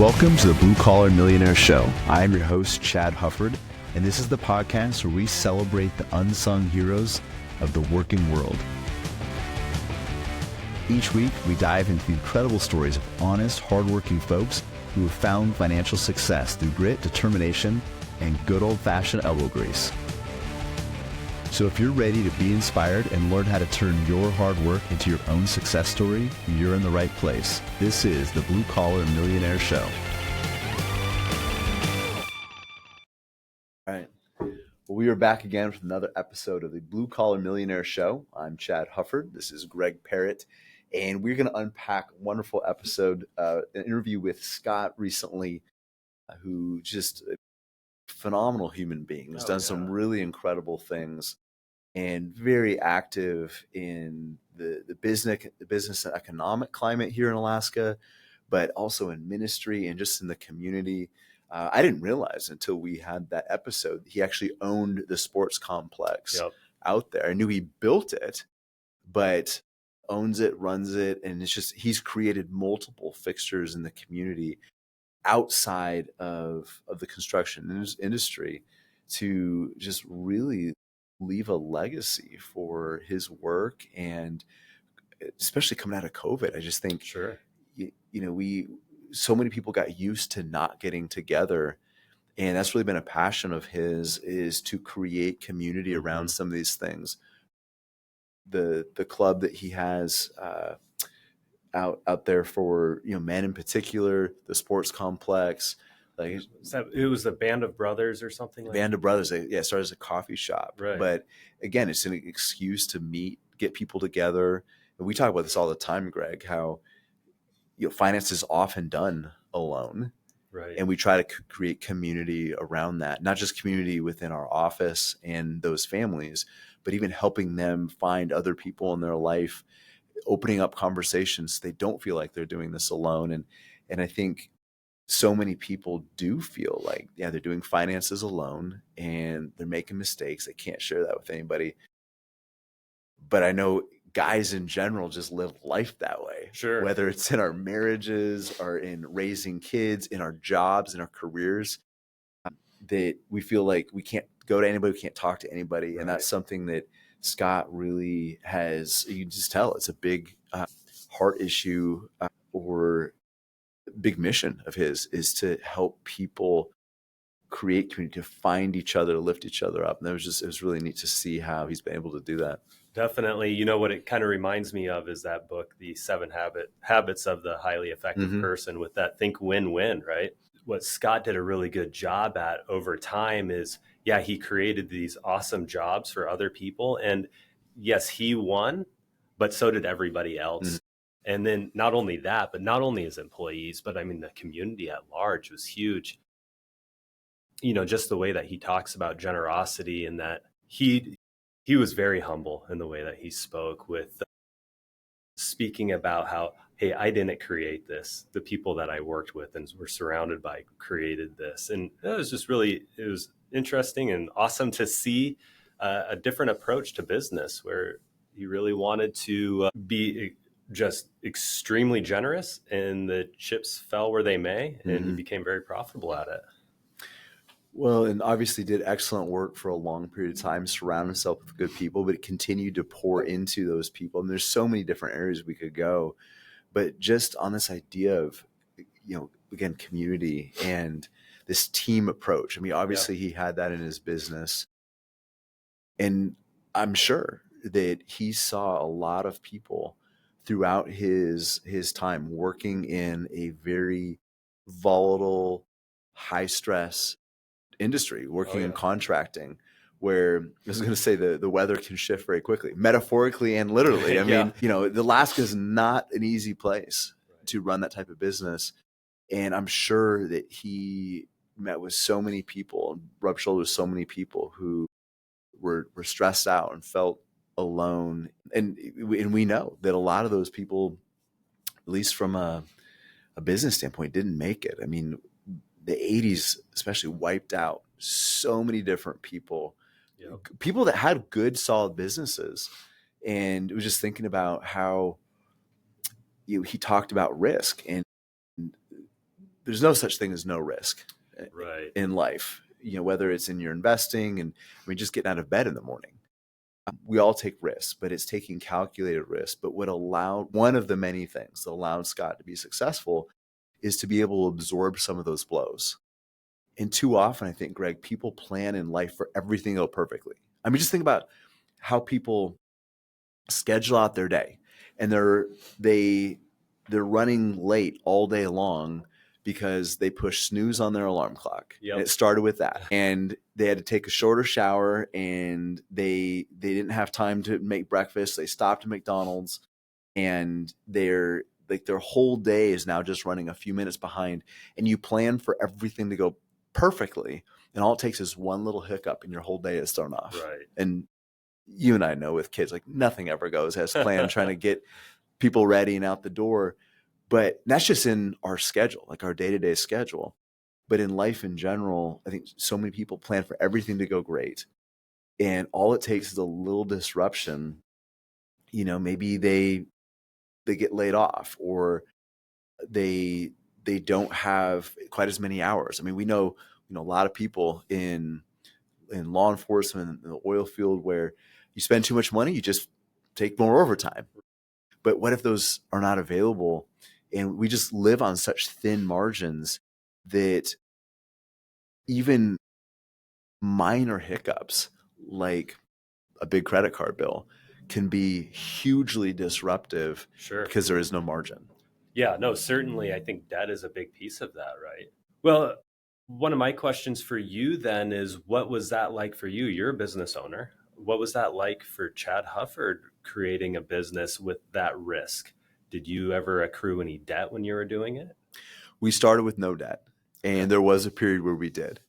Welcome to the Blue Collar Millionaire Show. I am your host, Chad Hufford, and this is the podcast where we celebrate the unsung heroes of the working world. Each week, we dive into the incredible stories of honest, hardworking folks who have found financial success through grit, determination, and good old-fashioned elbow grease. So if you're ready to be inspired and learn how to turn your hard work into your own success story, you're in the right place. This is the Blue Collar Millionaire Show. All right. Well, we are back again with another episode of the Blue Collar Millionaire Show. I'm Chad Hufford. This is Greg Parrott. And we're going to unpack a wonderful episode, an interview with Scott recently, who just a phenomenal human being, has done some really incredible things, and very active in the business and economic climate here in Alaska, but also in ministry and just in the community. I didn't realize until we had that episode, he actually owned the sports complex out there. I knew he built it, but owns it, runs it, and it's just he's created multiple fixtures in the community outside of the construction industry to just really leave a legacy for his work. And especially coming out of COVID, I just think, so many people got used to not getting together. And that's really been a passion of his, is to create community around some of these things. The club that he has out there for men in particular, the sports complex. Like it was a Band of Brothers or something like that? Band of Brothers. It started as a coffee shop. Right. But again, it's an excuse to meet, get people together. And we talk about this all the time, Greg, how finance is often done alone. Right. And we try to create community around that, not just community within our office and those families, but even helping them find other people in their life, opening up conversations so they don't feel like they're doing this alone. And I think so many people do feel like, they're doing finances alone and they're making mistakes. They can't share that with anybody. But I know guys in general just live life that way. Sure. Whether it's in our marriages or in raising kids, in our jobs, in our careers, that we feel like we can't go to anybody, we can't talk to anybody. Right. And that's something that Scott really has, you can just tell it's a big heart issue or big mission of his, is to help people create community, to find each other, to lift each other up. And it was really neat to see how he's been able to do that. Definitely. What it kind of reminds me of is that book, The 7 Habits of the Highly Effective Person, with that think win-win, right? What Scott did a really good job at over time is, he created these awesome jobs for other people. And yes, he won, but so did everybody else. And then not only that, but not only his employees, but the community at large was huge. Just the way that he talks about generosity, and that he was very humble in the way that he spoke, with speaking about how, hey, I didn't create this. The people that I worked with and were surrounded by created this. And it was interesting and awesome to see a different approach to business, where he really wanted to be just extremely generous, and the chips fell where they may, and he became very profitable at it. Well, and obviously did excellent work for a long period of time, surround himself with good people, but continued to pour into those people. And there's so many different areas we could go, but just on this idea of, again, community and this team approach. Obviously he had that in his business, and I'm sure that he saw a lot of people throughout his time working in a very volatile, high stress industry, working in contracting, where I was going to say the weather can shift very quickly, metaphorically and literally. Alaska is not an easy place to run that type of business. And I'm sure that he met with so many people, rubbed shoulders with so many people who were stressed out and felt alone. And we know that a lot of those people, at least from a business standpoint, didn't make it. The 80s especially wiped out so many different people, people that had good, solid businesses. And it was just thinking about how he talked about risk, and there's no such thing as no risk Right. in life, whether it's in your investing and just getting out of bed in the morning. We all take risks, but it's taking calculated risks. But one of the many things that allowed Scott to be successful is to be able to absorb some of those blows. And too often, I think, Greg, people plan in life for everything to go perfectly. Just think about how people schedule out their day, and they're running late all day long because they push snooze on their alarm clock. Yep. And it started with that. And they had to take a shorter shower, and they didn't have time to make breakfast. They stopped at McDonald's, and their whole day is now just running a few minutes behind. And you plan for everything to go perfectly, and all it takes is one little hiccup and your whole day is thrown off. Right. And you and I know with kids, like nothing ever goes as planned, trying to get people ready and out the door. But that's just in our schedule, like our day-to-day schedule. But in life in general, I think so many people plan for everything to go great. And all it takes is a little disruption. Maybe they get laid off, or they don't have quite as many hours. We know, a lot of people in law enforcement, in the oil field, where you spend too much money, you just take more overtime. But what if those are not available? And we just live on such thin margins that even minor hiccups, like a big credit card bill, can be hugely disruptive. Sure. Because there is no margin. Yeah, no, certainly. I think debt is a big piece of that, right? Well, one of my questions for you then is, what was that like for you? You're a business owner. What was that like for Chad Hufford, creating a business with that risk? Did you ever accrue any debt when you were doing it? We started with no debt, and there was a period where we did.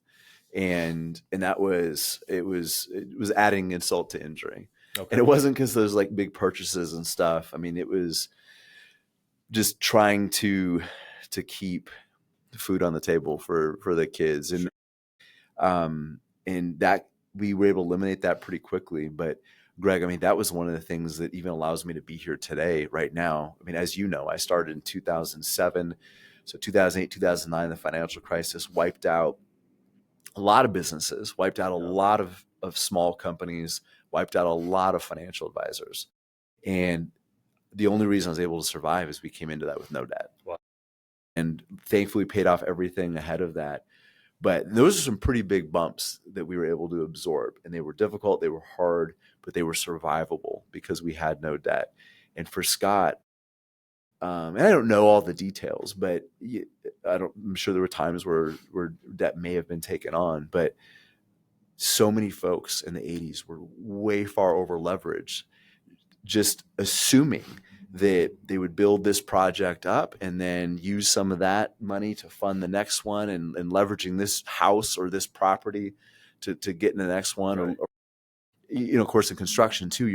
And that was, it was adding insult to injury. Okay. And it wasn't because there's like big purchases and stuff. It was just trying to keep food on the table for the kids. And and that we were able to eliminate that pretty quickly. But Greg, that was one of the things that even allows me to be here today, right now. As you know, I started in 2007. So 2008, 2009, the financial crisis wiped out a lot of businesses, wiped out a lot of small companies, wiped out a lot of financial advisors. And the only reason I was able to survive is we came into that with no debt. Wow. And thankfully paid off everything ahead of that. But those are some pretty big bumps that we were able to absorb. And they were difficult, they were hard, but they were survivable because we had no debt. And for Scott, and I don't know all the details, but I'm sure there were times where debt may have been taken on. But so many folks in the 80s were way far over leveraged, just assuming that they would build this project up and then use some of that money to fund the next one, and leveraging this house or this property to get in the next one. Right. Or, of course, in construction too,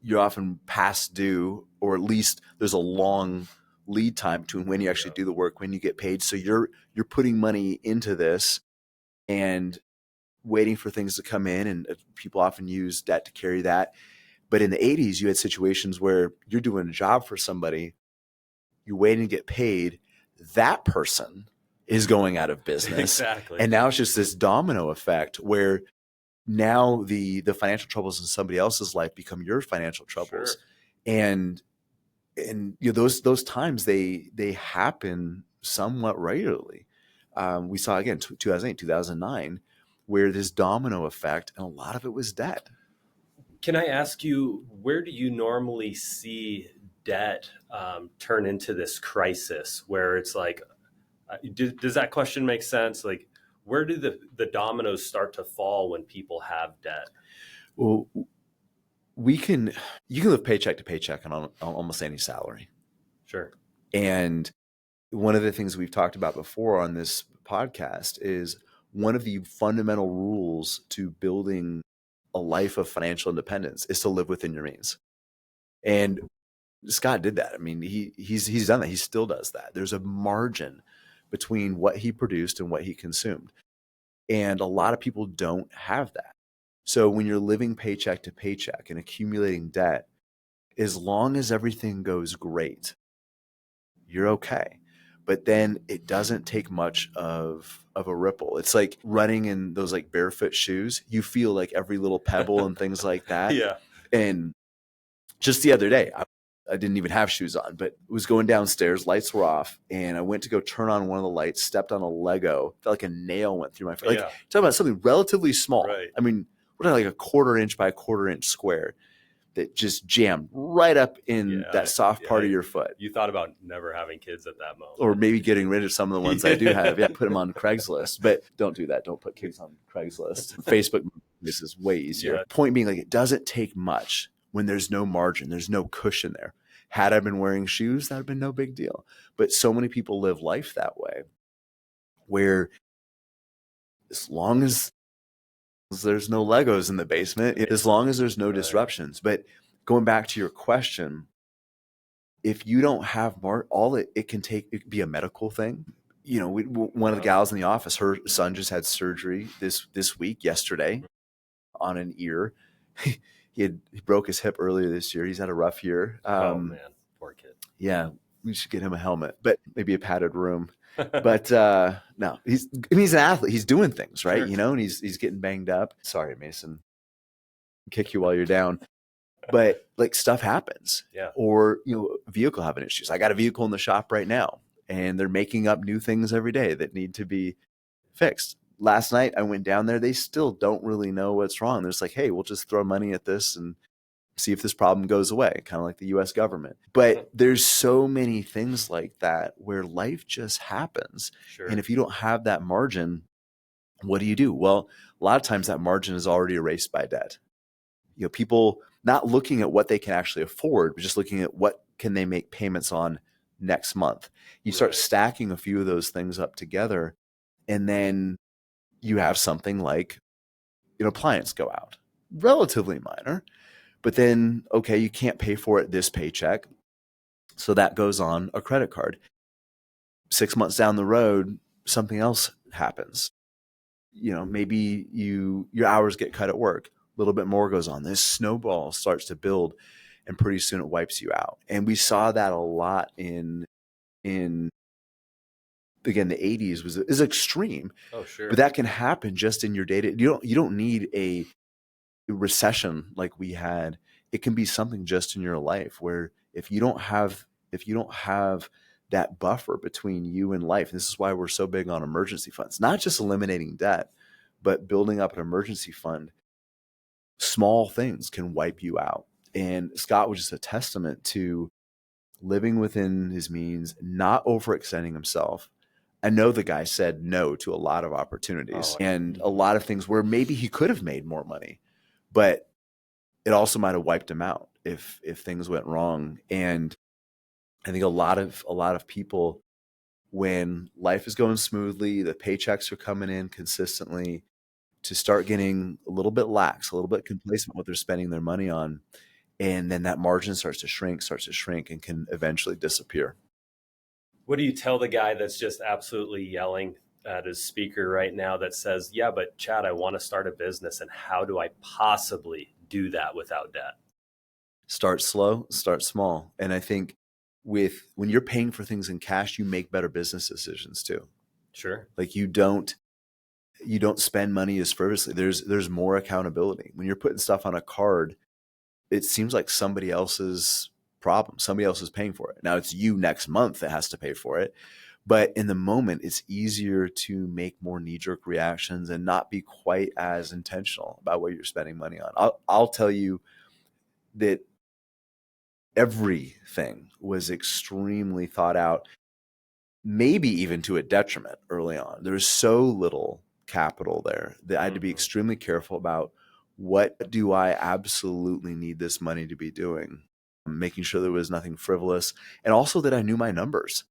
you're often past due, or at least there's a long lead time between when you actually do the work, when you get paid. So you're putting money into this and waiting for things to come in, and people often use debt to carry that. But in the 80s, you had situations where you're doing a job for somebody, you're waiting to get paid, that person is going out of business. Exactly. And now it's just this domino effect where now the financial troubles in somebody else's life become your financial troubles. Sure. And those times they happen somewhat regularly. We saw again 2008, 2009, where this domino effect, and a lot of it was debt. Can I ask you, where do you normally see debt turn into this crisis where it's like, does that question make sense? Like, where do the dominoes start to fall when people have debt? Well, you can live paycheck to paycheck on almost any salary. Sure. And one of the things we've talked about before on this podcast is one of the fundamental rules to building a life of financial independence is to live within your means. And Scott did that. He's done that. He still does that. There's a margin between what he produced and what he consumed. And a lot of people don't have that. So when you're living paycheck to paycheck and accumulating debt, as long as everything goes great, you're okay. but then it doesn't take much of a ripple. It's like running in those like barefoot shoes. You feel like every little pebble and things like that. Yeah. And just the other day, I didn't even have shoes on, but was going downstairs, lights were off, and I went to go turn on one of the lights, stepped on a Lego, felt like a nail went through my face. Like, Yeah. talking about something relatively small. Right. I mean, what like a 1/4 inch by 1/4 inch square that just jammed right up in that soft part of your foot. You thought about never having kids at that moment. Or maybe getting rid of some of the ones I do have. Yeah, put them on Craigslist. But don't do that. Don't put kids on Craigslist. Facebook, this is way easier. Yeah. Point being, like, it doesn't take much when there's no margin. There's no cushion there. Had I been wearing shoes, that would have been no big deal. But so many people live life that way, where as long as there's no Legos in the basement, as long as there's no disruptions. But going back to your question, if you don't have all it can take, it could be a medical thing. You know, one of the gals in the office, her son just had surgery this week, yesterday, on an ear. He broke his hip earlier this year. He's had a rough year. Oh man, poor kid. Yeah, we should get him a helmet, but maybe a padded room. But no, he's an athlete. He's doing things, right? Sure. You know, and he's getting banged up. Sorry, Mason. Kick you while you're down. But like, stuff happens. Yeah. Or, you know, vehicle having issues. I got a vehicle in the shop right now, and they're making up new things every day that need to be fixed. Last night I went down there. They still don't really know what's wrong. They're just like, hey, we'll just throw money at this and see if this problem goes away, kind of like the US government. But there's so many things like that where life just happens. Sure. And if you don't have that margin, what do? Well, a lot of times that margin is already erased by debt. You know, people not looking at what they can actually afford, but just looking at what can they make payments on next month. You start stacking a few of those things up together, and then you have something like an appliance go out. Relatively minor. But then, okay, you can't pay for it this paycheck. So that goes on a credit card. 6 months down the road, something else happens. You know, maybe your hours get cut at work. A little bit more goes on. This snowball starts to build, and pretty soon it wipes you out. And we saw that a lot in again, the 80s is extreme. Oh, sure. But that can happen just in your day. You don't need a recession like we had. It can be something just in your life where if you don't have that buffer between you and life, and this is why we're so big on emergency funds, not just eliminating debt, but building up an emergency fund. Small things can wipe you out. And Scott was just a testament to living within his means, not overextending himself. I know the guy said no to a lot of opportunities and a lot of things where maybe he could have made more money, but it also might have wiped him out if things went wrong. And I think a lot of people, when life is going smoothly, the paychecks are coming in consistently, to start getting a little bit lax, a little bit complacent what they're spending their money on. And then that margin starts to shrink and can eventually disappear. What do you tell the guy that's just absolutely yelling at his speaker right now that says, yeah, but Chad, I want to start a business, and how do I possibly do that without debt? Start slow, start small. And I think when you're paying for things in cash, you make better business decisions too. Sure. Like you don't spend money as frivolously. There's more accountability. When you're putting stuff on a card, it seems like somebody else's problem. Somebody else is paying for it. Now it's you next month that has to pay for it. But in the moment, it's easier to make more knee-jerk reactions and not be quite as intentional about what you're spending money on. I'll tell you that everything was extremely thought out, maybe even to a detriment early on. There's so little capital there that I had to be extremely careful about, what do I absolutely need this money to be doing, making sure there was nothing frivolous, and also that I knew my numbers.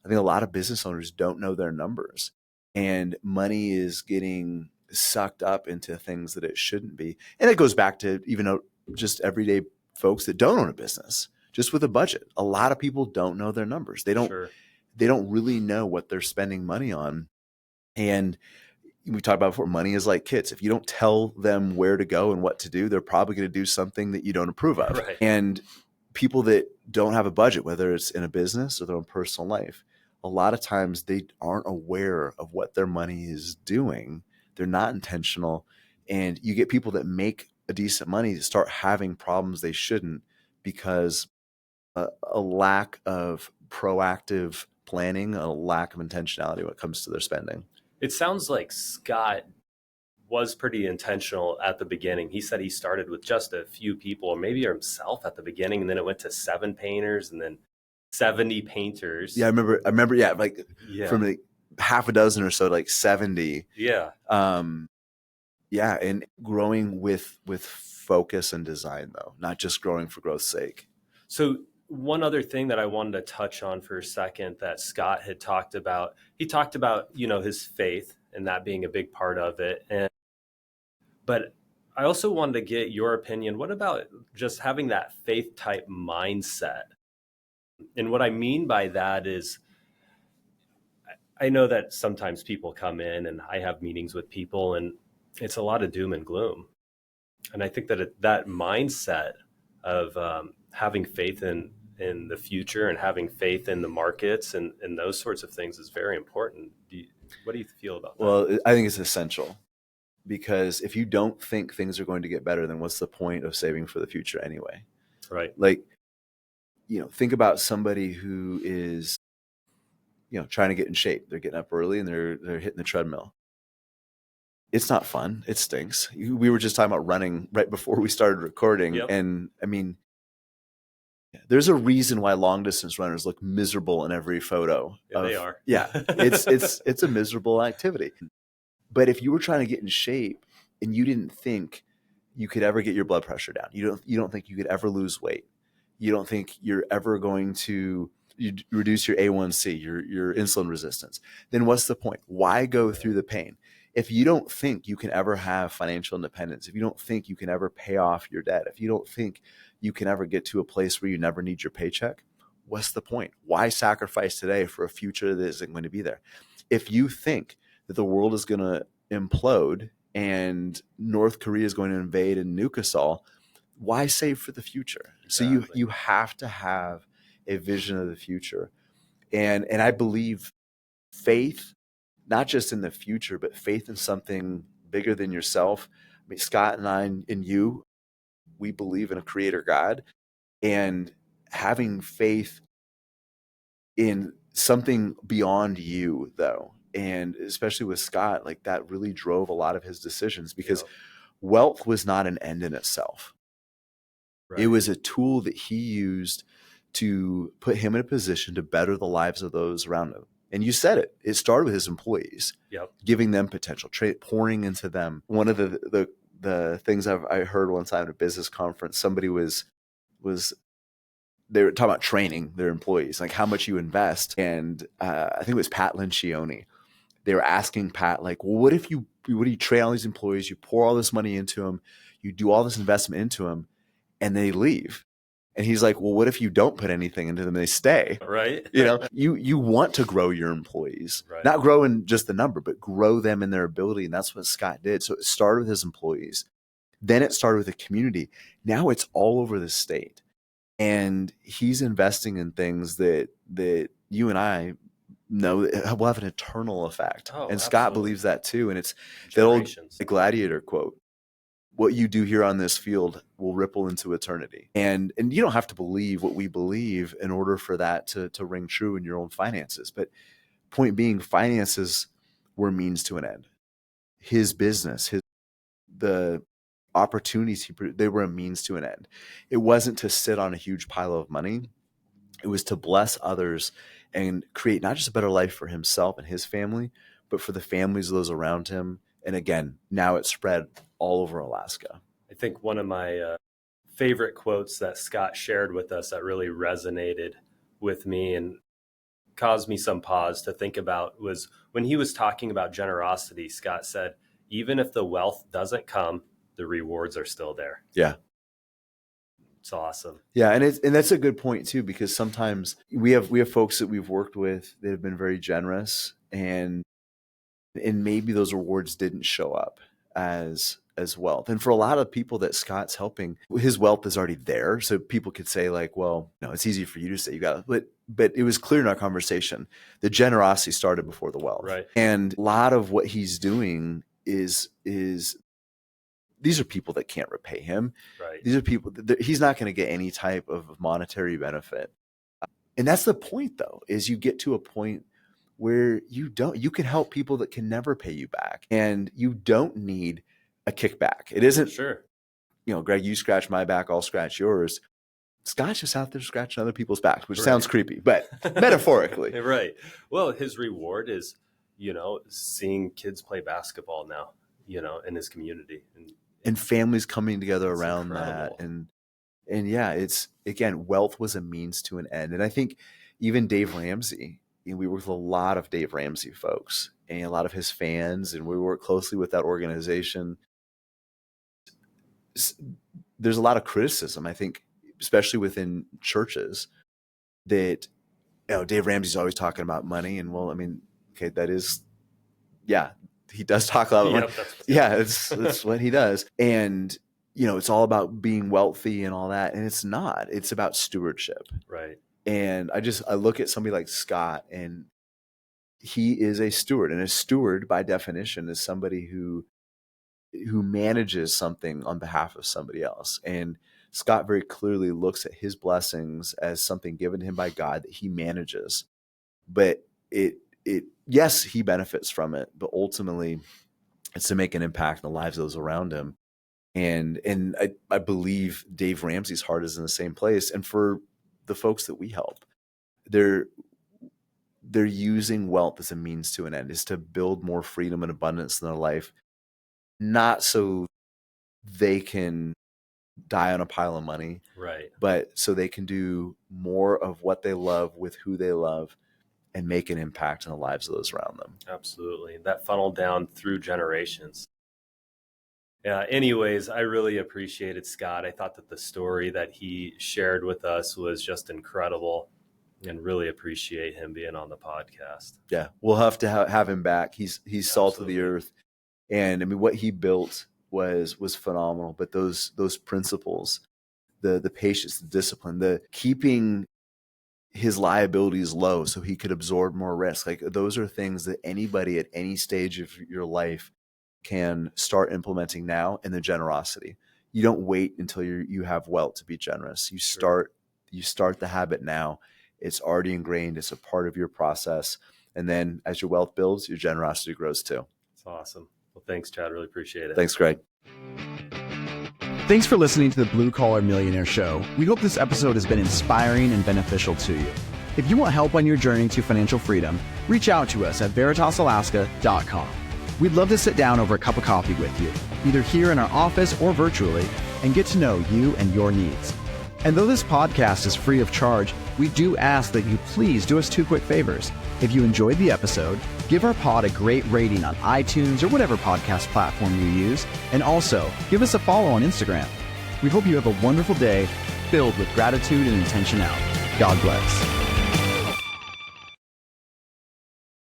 I think a lot of business owners don't know their numbers, and money is getting sucked up into things that it shouldn't be. And it goes back to even just everyday folks that don't own a business, just with a budget. A lot of people don't know their numbers. They don't really know what they're spending money on. And we talked about before, money is like kids. If you don't tell them where to go and what to do, they're probably going to do something that you don't approve of. Right. And people that don't have a budget, whether it's in a business or their own personal life, a lot of times they aren't aware of what their money is doing. They're not intentional. And you get people that make a decent money to start having problems they shouldn't because a lack of proactive planning, a lack of intentionality when it comes to their spending. It sounds like Scott was pretty intentional at the beginning. He said he started with just a few people, or maybe himself at the beginning, and then it went to 7 painters and then 70 painters. Yeah, I remember, yeah, like Yeah. from like half a dozen or so to like 70. Yeah. Yeah, and growing with focus and design though, not just growing for growth's sake. So one other thing that I wanted to touch on for a second that Scott had talked about, he talked about, his faith and that being a big part of it. But I also wanted to get your opinion. What about just having that faith type mindset? And what I mean by that is, I know that sometimes people come in and I have meetings with people and it's a lot of doom and gloom. And I think that that mindset of having faith in the future and having faith in the markets and those sorts of things is very important. What do you feel about that? Well, I think it's essential, because if you don't think things are going to get better, then what's the point of saving for the future anyway? Right. Like, think about somebody who is, trying to get in shape. They're getting up early and they're hitting the treadmill. It's not fun. It stinks. We were just talking about running right before we started recording. Yep. And I mean, there's a reason why long distance runners look miserable in every photo. Yeah, they are. Yeah. It's a miserable activity. But if you were trying to get in shape and you didn't think you could ever get your blood pressure down, you don't think you could ever lose weight, you don't think you're ever going to reduce your A1C, your insulin resistance, then what's the point? Why go through the pain? If you don't think you can ever have financial independence, if you don't think you can ever pay off your debt, if you don't think you can ever get to a place where you never need your paycheck, what's the point? Why sacrifice today for a future that isn't going to be there? If you think that the world is going to implode and North Korea is going to invade and nuke us all, why save for the future? Exactly. So you have to have a vision of the future. And I believe faith, not just in the future, but faith in something bigger than yourself. I mean, Scott and I and you, we believe in a creator God, and having faith in something beyond you though. And especially with Scott, like that really drove a lot of his decisions, because wealth was not an end in itself. Right. It was a tool that he used to put him in a position to better the lives of those around him. And you said it. It started with his employees, giving them potential, pouring into them. One of the things I heard one time at a business conference, somebody was they were talking about training their employees, like how much you invest. And I think it was Pat Lencioni. They were asking Pat, like, well, what do you train all these employees? You pour all this money into them, you do all this investment into them, and they leave. And he's like, well, what if you don't put anything into them and they stay? Right. You want to grow your employees, right. Not grow in just the number, but grow them in their ability. And that's what Scott did. So it started with his employees. Then it started with the community. Now it's all over the state. And he's investing in things that you and I know will have an eternal effect. And absolutely. Scott believes that too. And it's the old Gladiator quote: what you do here on this field will ripple into eternity. And you don't have to believe what we believe in order for that to ring true in your own finances. But point being, finances were means to an end. His business, the opportunities they were a means to an end. It wasn't to sit on a huge pile of money. It was to bless others and create not just a better life for himself and his family, but for the families of those around him. And again, now it's spread all over Alaska. I think one of my favorite quotes that Scott shared with us that really resonated with me and caused me some pause to think about was when he was talking about generosity. Scott said, even if the wealth doesn't come, the rewards are still there. Yeah. It's awesome. Yeah. And that's a good point too, because sometimes we have folks that we've worked with that have been very generous, and maybe those rewards didn't show up as as wealth. And for a lot of people that Scott's helping, his wealth is already there. So people could say like, well, no, it's easy for you to say you got it. But it was clear in our conversation, the generosity started before the wealth. Right. And a lot of what he's doing is these are people that can't repay him. Right. These are people that he's not going to get any type of monetary benefit. And that's the point though, is you get to a point where you can help people that can never pay you back, and you don't need a kickback. It isn't, sure, Greg, you scratch my back, I'll scratch yours. Scott's just out there scratching other people's backs, which right. sounds creepy, but metaphorically. Right. Well, his reward is, seeing kids play basketball now, in his community. And families coming together around incredible. that. And yeah, it's, again, wealth was a means to an end. And I think even Dave Ramsey, we work with a lot of Dave Ramsey folks and a lot of his fans, and we work closely with that organization. There's a lot of criticism, I think, especially within churches, that Dave Ramsey's always talking about money. And well, I mean, okay, that is, yeah, he does talk a lot about money. Yeah, it's what he does. And it's all about being wealthy and all that. And it's not. It's about stewardship. Right. And I look at somebody like Scott, and he is a steward. And a steward, by definition, is somebody who manages something on behalf of somebody else. And Scott very clearly looks at his blessings as something given to him by God that he manages. But yes, he benefits from it, but ultimately it's to make an impact in the lives of those around him. And I believe Dave Ramsey's heart is in the same place. And for the folks that we help, they're using wealth as a means to an end, is to build more freedom and abundance in their life, not so they can die on a pile of money, right, but so they can do more of what they love with who they love and make an impact in the lives of those around them. Absolutely. That funneled down through generations. Yeah. Anyways, I really appreciated Scott. I thought that the story that he shared with us was just incredible, and really appreciate him being on the podcast. Yeah. We'll have to have him back. He's salt of the earth. And I mean, what he built was phenomenal, but those principles, the patience, the discipline, the keeping his liabilities low so he could absorb more risk. Like, those are things that anybody at any stage of your life can start implementing now. And the generosity, you don't wait until you have wealth to be generous. You start the habit now. It's already ingrained. It's a part of your process. And then as your wealth builds, your generosity grows too. That's awesome. Well, thanks, Chad. Really appreciate it. Thanks, Greg. Thanks for listening to the Blue Collar Millionaire Show. We hope this episode has been inspiring and beneficial to you. If you want help on your journey to financial freedom, reach out to us at veritasalaska.com. We'd love to sit down over a cup of coffee with you, either here in our office or virtually, and get to know you and your needs. And though this podcast is free of charge, we do ask that you please do us two quick favors. If you enjoyed the episode, give our pod a great rating on iTunes or whatever podcast platform you use, and also give us a follow on Instagram. We hope you have a wonderful day filled with gratitude and intentionality. God bless.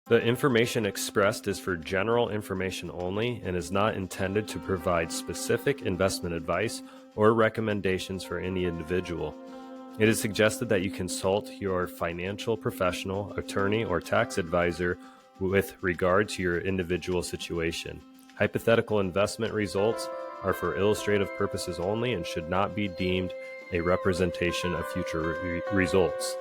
The information expressed is for general information only and is not intended to provide specific investment advice or recommendations for any individual. It is suggested that you consult your financial professional, attorney, or tax advisor with regard to your individual situation. Hypothetical investment results are for illustrative purposes only and should not be deemed a representation of future results.